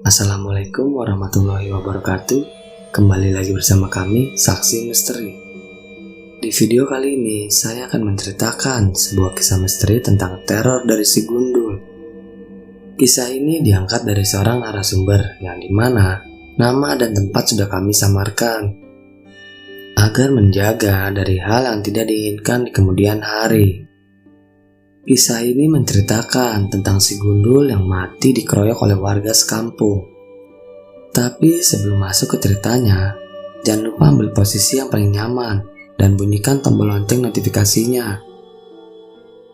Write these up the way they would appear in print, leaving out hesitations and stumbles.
Assalamualaikum warahmatullahi wabarakatuh. Kembali lagi bersama kami, Saksi Misteri. Di video kali ini, saya akan menceritakan sebuah kisah misteri tentang teror dari si Gundul. Kisah ini diangkat dari seorang narasumber yang dimana nama dan tempat sudah kami samarkan agar menjaga dari hal yang tidak diinginkan di kemudian hari. Kisah ini menceritakan tentang si Gundul yang mati dikeroyok oleh warga sekampung. Tapi sebelum masuk ke ceritanya, jangan lupa ambil posisi yang paling nyaman dan bunyikan tombol lonceng notifikasinya.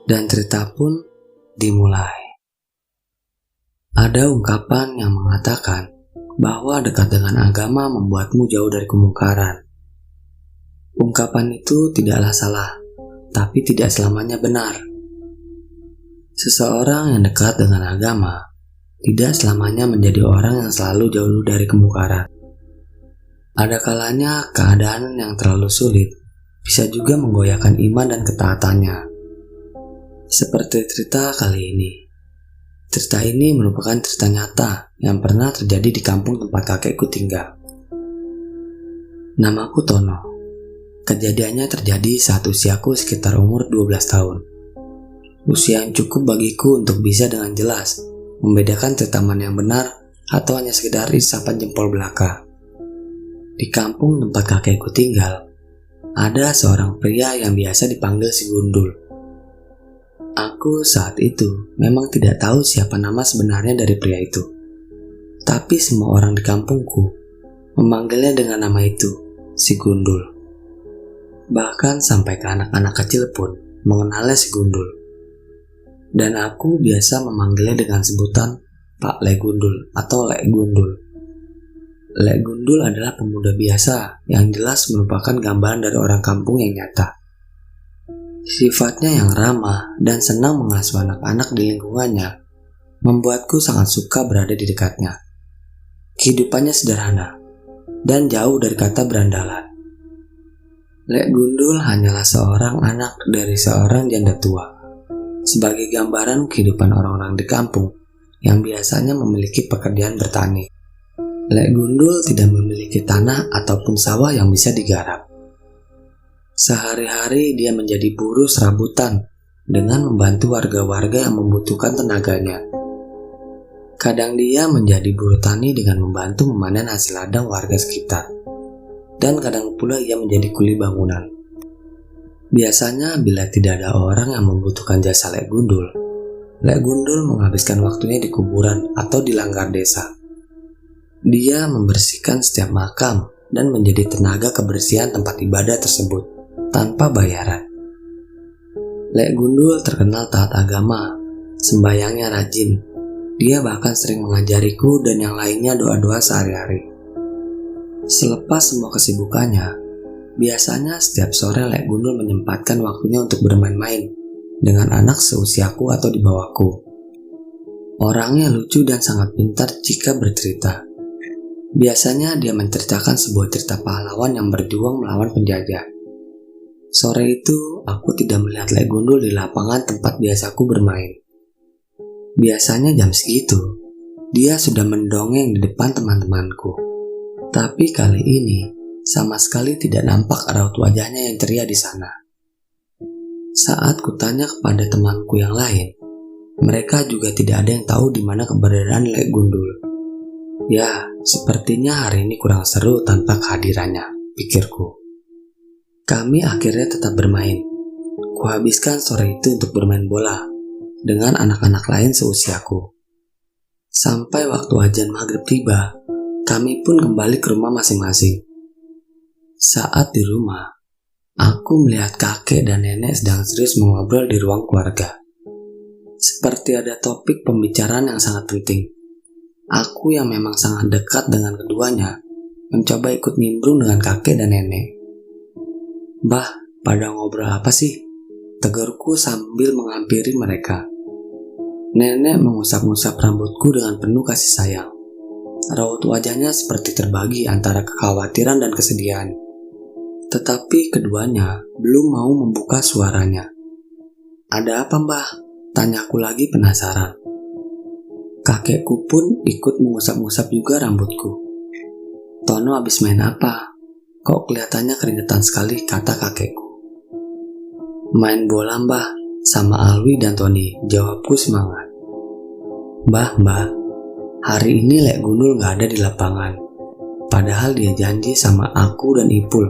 Dan cerita pun dimulai. Ada ungkapan yang mengatakan bahwa dekat dengan agama membuatmu jauh dari kemungkaran. Ungkapan itu tidaklah salah, tapi tidak selamanya benar. Seseorang yang dekat dengan agama tidak selamanya menjadi orang yang selalu jauh dari kemungkaran. Ada kalanya keadaan yang terlalu sulit bisa juga menggoyahkan iman dan ketaatannya. Seperti cerita kali ini. Cerita ini merupakan cerita nyata yang pernah terjadi di kampung tempat kakekku tinggal. Namaku Tono. Kejadiannya terjadi saat usiaku sekitar umur 12 tahun. Usia yang cukup bagiku untuk bisa dengan jelas membedakan cerita mana yang benar atau hanya sekedar isapan jempol belaka. Di kampung tempat kakekku tinggal, ada seorang pria yang biasa dipanggil si Gundul. Aku saat itu memang tidak tahu siapa nama sebenarnya dari pria itu. Tapi semua orang di kampungku memanggilnya dengan nama itu, si Gundul. Bahkan sampai ke anak-anak kecil pun mengenalnya si Gundul. Dan aku biasa memanggilnya dengan sebutan Pak Le Gundul atau Lek Gundul. Lek Gundul adalah pemuda biasa yang jelas merupakan gambaran dari orang kampung yang nyata. Sifatnya yang ramah dan senang mengasuh anak-anak di lingkungannya membuatku sangat suka berada di dekatnya. Kehidupannya sederhana dan jauh dari kata berandalan. Lek Gundul hanyalah seorang anak dari seorang janda tua. Sebagai gambaran kehidupan orang-orang di kampung yang biasanya memiliki pekerjaan bertani. Lek Gundul tidak memiliki tanah ataupun sawah yang bisa digarap. Sehari-hari dia menjadi buruh serabutan dengan membantu warga-warga yang membutuhkan tenaganya. Kadang dia menjadi buruh tani dengan membantu memanen hasil ladang warga sekitar. Dan kadang pula ia menjadi kuli bangunan. Biasanya bila tidak ada orang yang membutuhkan jasa Lek Gundul menghabiskan waktunya di kuburan atau di langgar desa. Dia membersihkan setiap makam dan menjadi tenaga kebersihan tempat ibadah tersebut tanpa bayaran. Lek Gundul terkenal taat agama, sembayangnya rajin. Dia bahkan sering mengajariku dan yang lainnya doa-doa sehari-hari. Selepas semua kesibukannya, biasanya setiap sore Lek Gundul menyempatkan waktunya untuk bermain-main dengan anak seusiaku atau di bawahku. Orangnya lucu dan sangat pintar jika bercerita. Biasanya dia menceritakan sebuah cerita pahlawan yang berjuang melawan penjajah. Sore itu aku tidak melihat Lek Gundul di lapangan tempat biasaku bermain. Biasanya jam segitu, dia sudah mendongeng di depan teman-temanku. Tapi kali ini sama sekali tidak nampak raut wajahnya yang ceria di sana. Saat kutanya kepada temanku yang lain, mereka juga tidak ada yang tahu di mana keberadaan Lek Gundul. Ya, sepertinya hari ini kurang seru tanpa kehadirannya, pikirku. Kami akhirnya tetap bermain. Kuhabiskan sore itu untuk bermain bola dengan anak-anak lain seusiaku. Sampai waktu azan maghrib tiba, kami pun kembali ke rumah masing-masing. Saat di rumah, aku melihat kakek dan nenek sedang serius mengobrol di ruang keluarga. Seperti ada topik pembicaraan yang sangat penting. Aku yang memang sangat dekat dengan keduanya, mencoba ikut nimbrung dengan kakek dan nenek. "Bah, pada ngobrol apa sih?" tegurku sambil menghampiri mereka. Nenek mengusap-ngusap rambutku dengan penuh kasih sayang. Raut wajahnya seperti terbagi antara kekhawatiran dan kesedihan. Tetapi keduanya belum mau membuka suaranya. "Ada apa, Mbah?" tanyaku lagi penasaran. Kakekku pun ikut mengusap-ngusap juga rambutku. "Tono habis main apa? Kok kelihatannya keringetan sekali," kata kakekku. "Main bola, Mbah, sama Alwi dan Tony," jawabku semangat. Mbah, hari ini Lek Gundul gak ada di lapangan. Padahal dia janji sama aku dan Ipul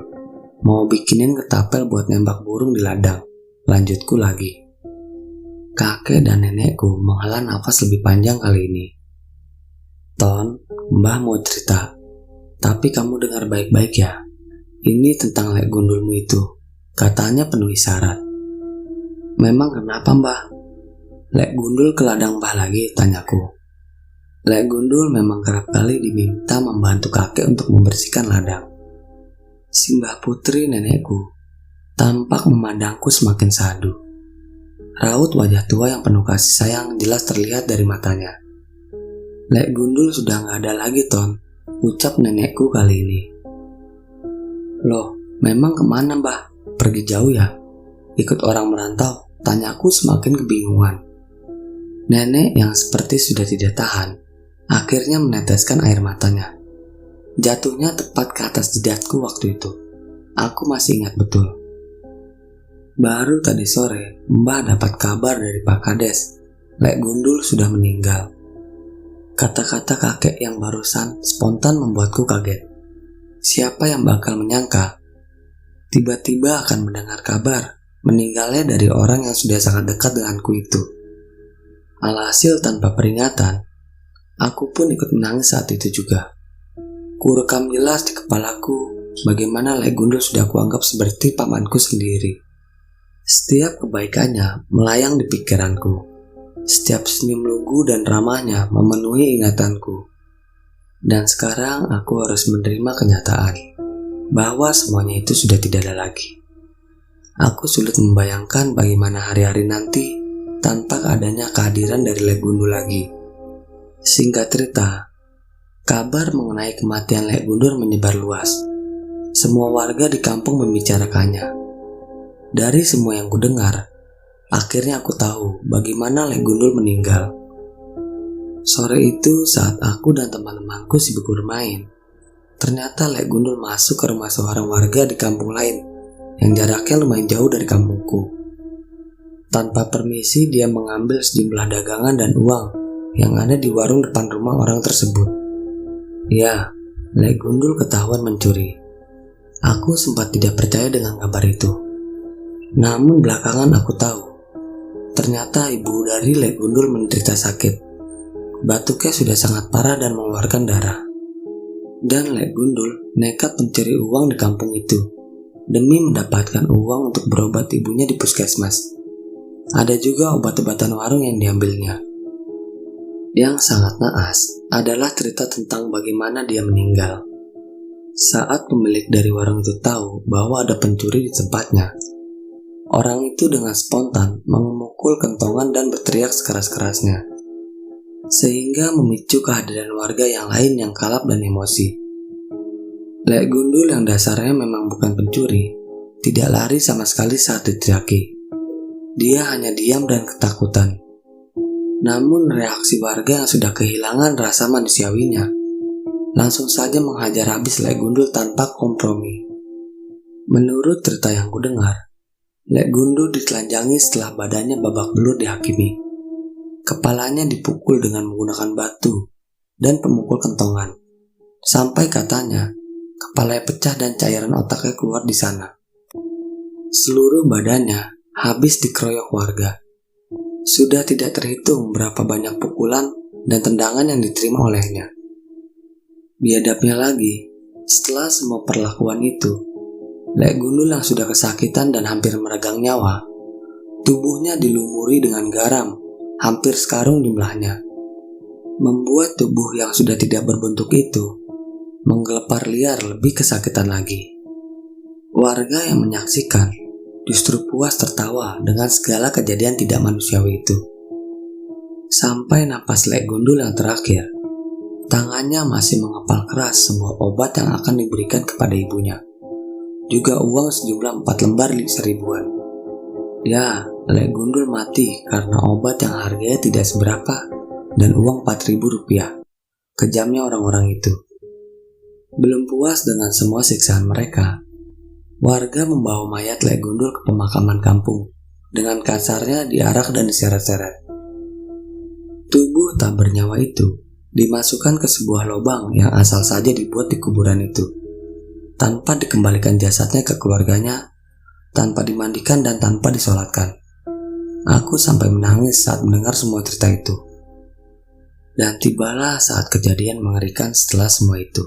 mau bikinin ketapel buat nembak burung di ladang. Lanjutku lagi. Kakek dan nenekku menghela nafas lebih panjang kali ini. "Ton, Mbah mau cerita. Tapi kamu dengar baik-baik ya. Ini tentang Lek Gundulmu itu. Katanya penuh isyarat." "Memang kenapa, Mbah? Lek Gundul ke ladang Mbah lagi?" tanyaku. Lek Gundul memang kerap kali diminta membantu kakek untuk membersihkan ladang. Si Mbah Putri nenekku tampak memandangku semakin sadu. Raut wajah tua yang penuh kasih sayang jelas terlihat dari matanya. "Lek Gundul sudah gak ada lagi, Ton," ucap nenekku kali ini. "Loh, memang kemana, Mbah? Pergi jauh ya? Ikut orang merantau?" tanyaku semakin kebingungan. Nenek yang seperti sudah tidak tahan, akhirnya meneteskan air matanya. Jatuhnya tepat ke atas jidatku waktu itu. Aku masih ingat betul. "Baru tadi sore, Mbah dapat kabar dari Pak Kades. Lek Gundul sudah meninggal." Kata-kata kakek yang barusan spontan membuatku kaget. Siapa yang bakal menyangka tiba-tiba akan mendengar kabar meninggalnya dari orang yang sudah sangat dekat denganku itu. Alhasil tanpa peringatan, aku pun ikut menangis saat itu juga. Kurekam jelas di kepalaku bagaimana Lek Gundul sudah kuanggap seperti pamanku sendiri. Setiap kebaikannya melayang di pikiranku. Setiap senyum lugu dan ramahnya memenuhi ingatanku. Dan sekarang aku harus menerima kenyataan bahwa semuanya itu sudah tidak ada lagi. Aku sulit membayangkan bagaimana hari-hari nanti tanpa adanya kehadiran dari Lek Gundul lagi. Singkat cerita, kabar mengenai kematian Lek Gundul menyebar luas. Semua warga di kampung membicarakannya. Dari semua yang kudengar, akhirnya aku tahu bagaimana Lek Gundul meninggal. Sore itu saat aku dan teman-temanku sibuk bermain, ternyata Lek Gundul masuk ke rumah seorang warga di kampung lain yang jaraknya lumayan jauh dari kampungku. Tanpa permisi dia mengambil sejumlah dagangan dan uang yang ada di warung depan rumah orang tersebut. Ya, Lek Gundul ketahuan mencuri. Aku sempat tidak percaya dengan kabar itu. Namun belakangan aku tahu, ternyata ibu dari Lek Gundul menderita sakit. Batuknya sudah sangat parah dan mengeluarkan darah. Dan Lek Gundul nekat mencuri uang di kampung itu demi mendapatkan uang untuk berobat ibunya di puskesmas. Ada juga obat-obatan warung yang diambilnya. Yang sangat naas adalah cerita tentang bagaimana dia meninggal. Saat pemilik dari warung itu tahu bahwa ada pencuri di tempatnya, orang itu dengan spontan memukul kentongan dan berteriak sekeras-kerasnya, sehingga memicu kehadiran warga yang lain yang kalap dan emosi. Lek Gundul yang dasarnya memang bukan pencuri, tidak lari sama sekali saat diteriaki. Dia hanya diam dan ketakutan. Namun reaksi warga yang sudah kehilangan rasa manusiawinya langsung saja menghajar habis Lek Gundul tanpa kompromi. Menurut cerita yang kudengar, Lek Gundul ditelanjangi setelah badannya babak belur dihakimi. Kepalanya dipukul dengan menggunakan batu dan pemukul kentongan, sampai katanya kepalanya pecah dan cairan otaknya keluar di sana. Seluruh badannya habis dikeroyok warga. Sudah tidak terhitung berapa banyak pukulan dan tendangan yang diterima olehnya. Biadabnya lagi, setelah semua perlakuan itu, Lek Gundul yang sudah kesakitan dan hampir meregang nyawa, tubuhnya dilumuri dengan garam, hampir sekarung jumlahnya. Membuat tubuh yang sudah tidak berbentuk itu menggelepar liar lebih kesakitan lagi. Warga yang menyaksikan justru puas tertawa dengan segala kejadian tidak manusiawi itu. Sampai napas Lek Gundul yang terakhir, tangannya masih mengepal keras semua obat yang akan diberikan kepada ibunya. Juga uang sejumlah 4 lembar 1000-an. Ya, Lek Gundul mati karena obat yang harganya tidak seberapa dan uang 4.000 rupiah. Kejamnya orang-orang itu. Belum puas dengan semua siksaan mereka, warga membawa mayat Lek Gundul ke pemakaman kampung. Dengan kasarnya diarak dan diseret-seret. Tubuh tak bernyawa itu dimasukkan ke sebuah lubang yang asal saja dibuat di kuburan itu, tanpa dikembalikan jasadnya ke keluarganya, tanpa dimandikan dan tanpa disolatkan. Aku sampai menangis saat mendengar semua cerita itu. Dan tibalah saat kejadian mengerikan setelah semua itu.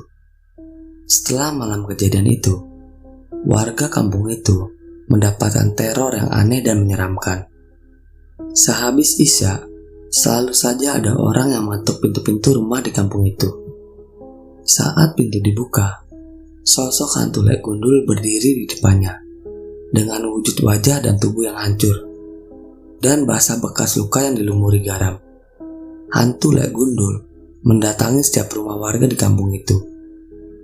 Setelah malam kejadian itu, warga kampung itu mendapatkan teror yang aneh dan menyeramkan. Sehabis Isya, selalu saja ada orang yang mengetuk pintu-pintu rumah di kampung itu. Saat pintu dibuka, sosok hantu Lek Gundul berdiri di depannya, dengan wujud wajah dan tubuh yang hancur, dan basah bekas luka yang dilumuri garam. Hantu Lek Gundul mendatangi setiap rumah warga di kampung itu,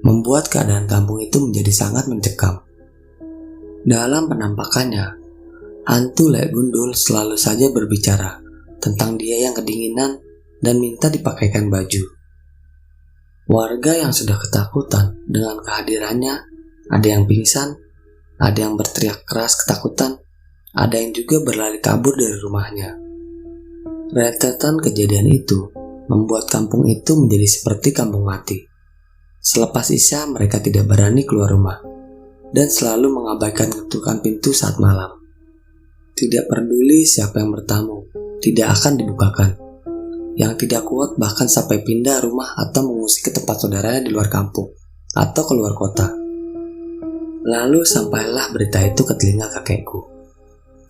membuat keadaan kampung itu menjadi sangat mencekam. Dalam penampakannya, hantu Lek Gundul selalu saja berbicara tentang dia yang kedinginan dan minta dipakaikan baju. Warga yang sudah ketakutan dengan kehadirannya, ada yang pingsan, ada yang berteriak keras ketakutan, ada yang juga berlari kabur dari rumahnya. Rentetan kejadian itu membuat kampung itu menjadi seperti kampung mati. Selepas Isya, mereka tidak berani keluar rumah dan selalu mengabaikan ketukan pintu saat malam. Tidak peduli siapa yang bertamu, tidak akan dibukakan. Yang tidak kuat bahkan sampai pindah rumah atau mengungsi ke tempat saudaranya di luar kampung atau keluar kota. Lalu sampailah berita itu ke telinga kakekku.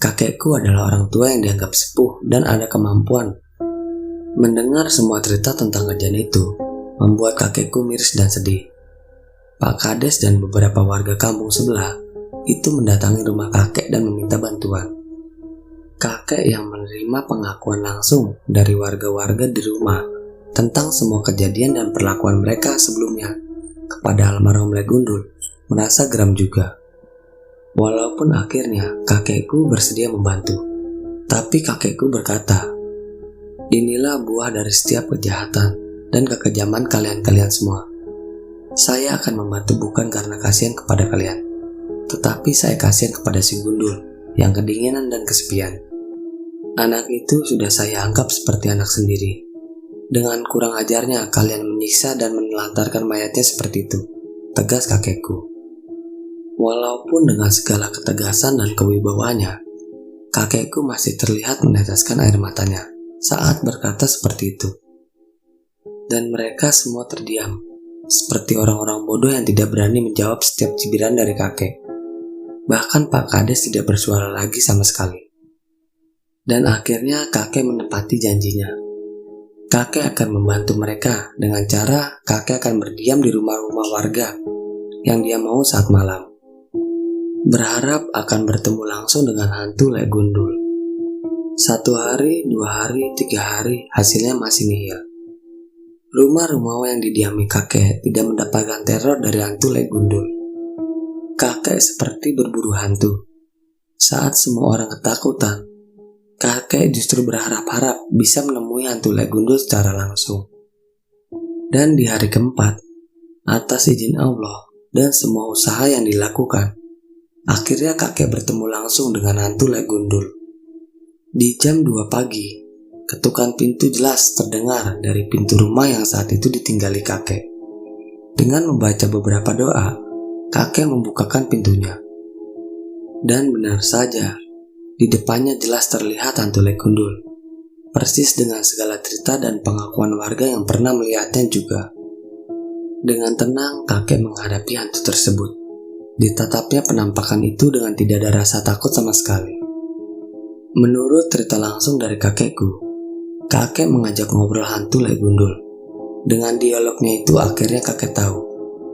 Kakekku adalah orang tua yang dianggap sepuh dan ada kemampuan. Mendengar semua cerita tentang kejadian itu membuat kakekku miris dan sedih. Pak Kades dan beberapa warga kampung sebelah itu mendatangi rumah kakek dan meminta bantuan. Kakek yang menerima pengakuan langsung dari warga-warga di rumah tentang semua kejadian dan perlakuan mereka sebelumnya kepada almarhum Lek Gundul merasa geram juga. Walaupun akhirnya kakekku bersedia membantu, tapi kakekku berkata, "Inilah buah dari setiap kejahatan dan kekejaman kalian-kalian semua. Saya akan membantu bukan karena kasihan kepada kalian, tetapi saya kasihan kepada si Gundul yang kedinginan dan kesepian. Anak itu sudah saya anggap seperti anak sendiri. Dengan kurang ajarnya kalian menyiksa dan menelantarkan mayatnya seperti itu," tegas kakekku. Walaupun dengan segala ketegasan dan kewibawaannya, kakekku masih terlihat meneteskan air matanya saat berkata seperti itu. Dan mereka semua terdiam, seperti orang-orang bodoh yang tidak berani menjawab setiap cibiran dari kakek. Bahkan Pak Kades tidak bersuara lagi sama sekali. Dan akhirnya kakek menepati janjinya. Kakek akan membantu mereka dengan cara kakek akan berdiam di rumah-rumah warga yang dia mau saat malam, berharap akan bertemu langsung dengan hantu Lek Gundul. 1 hari, 2 hari, 3 hari, hasilnya masih nihil. Rumah-rumah yang didiami kakek tidak mendapatkan teror dari hantu Lek Gundul. Kakek seperti berburu hantu. Saat semua orang ketakutan, kakek justru berharap-harap bisa menemui hantu Lek Gundul secara langsung. Dan di hari keempat, atas izin Allah dan semua usaha yang dilakukan, akhirnya kakek bertemu langsung dengan hantu Lek Gundul. Di jam 2 pagi, ketukan pintu jelas terdengar dari pintu rumah yang saat itu ditinggali kakek. Dengan membaca beberapa doa, kakek membukakan pintunya. Dan benar saja, di depannya jelas terlihat hantu Lek Gundul, persis dengan segala cerita dan pengakuan warga yang pernah melihatnya juga. Dengan tenang, kakek menghadapi hantu tersebut. Ditatapnya penampakan itu dengan tidak ada rasa takut sama sekali. Menurut cerita langsung dari kakekku, kakek mengajak ngobrol hantu Lek Gundul. Dengan dialognya itu akhirnya kakek tahu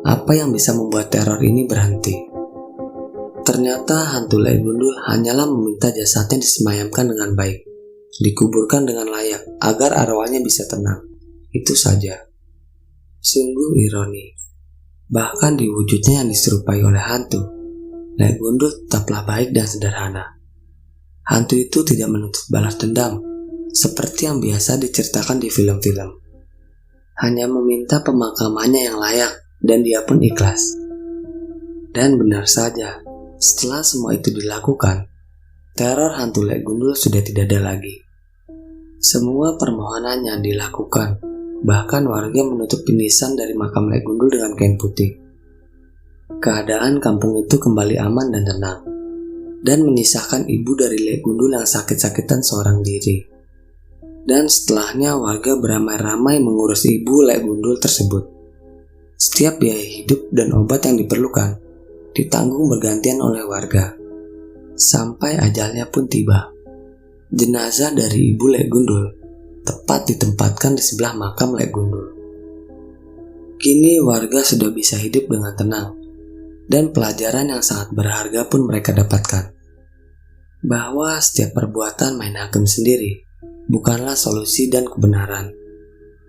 apa yang bisa membuat teror ini berhenti. Ternyata hantu Lek Gundul hanyalah meminta jasadnya disemayamkan dengan baik, dikuburkan dengan layak agar arwahnya bisa tenang. Itu saja. Sungguh ironi. Bahkan di wujudnya yang diserupai oleh hantu, Lek Gundul tetaplah baik dan sederhana. Hantu itu tidak menuntut balas dendam, seperti yang biasa diceritakan di film-film. Hanya meminta pemakamannya yang layak dan dia pun ikhlas. Dan benar saja, setelah semua itu dilakukan, teror hantu Lek Gundul sudah tidak ada lagi. Semua permohonannya dilakukan, bahkan warga menutup nisan dari makam Lek Gundul dengan kain putih. Keadaan kampung itu kembali aman dan tenang, dan menyisahkan ibu dari Lek Gundul yang sakit-sakitan seorang diri. Dan setelahnya warga beramai-ramai mengurus ibu Lek Gundul tersebut. Setiap biaya hidup dan obat yang diperlukan ditanggung bergantian oleh warga. Sampai ajalnya pun tiba. Jenazah dari ibu Lek Gundul tepat ditempatkan di sebelah makam Lek Gundul. Kini warga sudah bisa hidup dengan tenang, dan pelajaran yang sangat berharga pun mereka dapatkan. Bahwa setiap perbuatan main hakim sendiri bukanlah solusi dan kebenaran.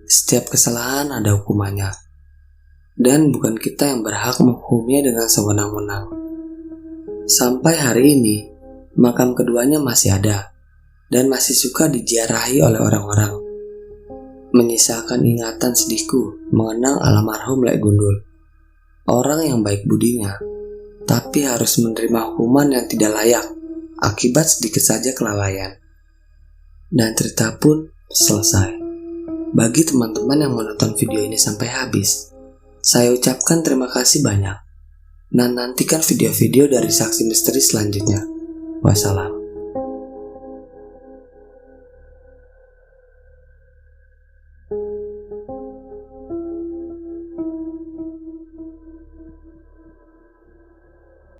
Setiap kesalahan ada hukumannya, dan bukan kita yang berhak menghukumnya dengan sewenang-wenang. Sampai hari ini, makam keduanya masih ada, dan masih suka diziarahi oleh orang-orang. Menyisakan ingatan sedihku mengenang almarhum Lek Gundul. Orang yang baik budinya, tapi harus menerima hukuman yang tidak layak akibat sedikit saja kelalaian. Dan cerita pun selesai. Bagi teman-teman yang menonton video ini sampai habis, saya ucapkan terima kasih banyak. Dan nantikan video-video dari saksi misteri selanjutnya. Wassalam.